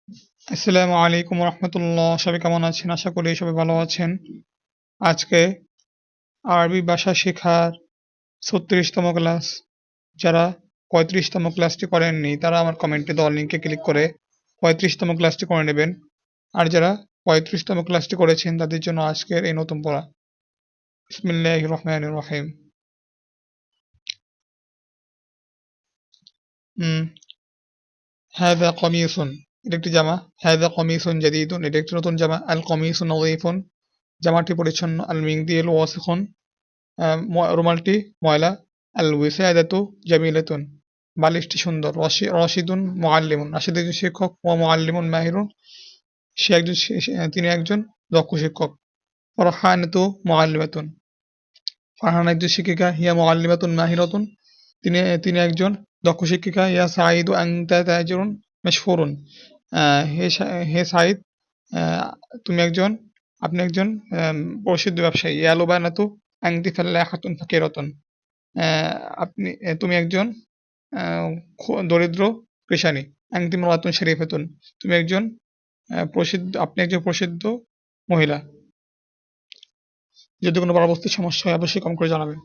আসসালামু আলাইকুম রহমতুল্লাহ। সবাই কেমন আছেন? আশা করি সবাই ভালো আছেন। আজকে আরবি ভাষা শেখার ৩৬তম ক্লাস। যারা ৩৫তম ক্লাসটি করেননি তারা আমার কমেন্টে দেওয়া লিঙ্কে ক্লিক করে ৩৫তম ক্লাসটি করে নেবেন। আর যারা ৩৫তম ক্লাসটি করেছেন তাদের জন্য আজকের এই নতুন পড়া। বিসমিল্লাহির রহমানির রহিম। হুম হাযা কমিসুন, এটা একটি জামা। হাযা কমিসুন জাদীদুন, এটা একটি নতুন জামা। আল কমিসু নযীফুন, জামাটি পরিচ্ছন্ন। আল মিনদিল ওয়াসিখুন, রুমালটি ময়লা। আল উসাদাতু জামিলাতুন, বালিশটি সুন্দর। রশিদুন মুআল্লিমুন, রাশিদ একজন শিক্ষক। ওয়া মুআল্লিমুন মাহিরুন, তিনি একজন দক্ষ শিক্ষক। ফারহানাতু মুআল্লিমাতুন, ফারহানা একজন শিক্ষিকা। হিয়া মুআল্লিমাতুন মাহিরাতুন, তিনি তিনি একজন দক্ষ শিক্ষিকা। ইয়া সাঈদু আনতা তাজিরুন মাশহুরুন, হে সাঈদ, আহ, তুমি একজন আপনি একজন প্রসিদ্ধ ব্যবসায়ী। ইয়া লুবানাতু আনতি ফাল্লাহাতুন ফাকিরাতুন, আপনি তুমি একজন আহ, দরিদ্র কৃষানি। আনতি মুরাতুন শরীফাতুন, তুমি একজন আপনি একজন প্রসিদ্ধ মহিলা। যদি কোনো পরবর্তী সমস্যা হয় অবশ্যই কম করে জানাবেন।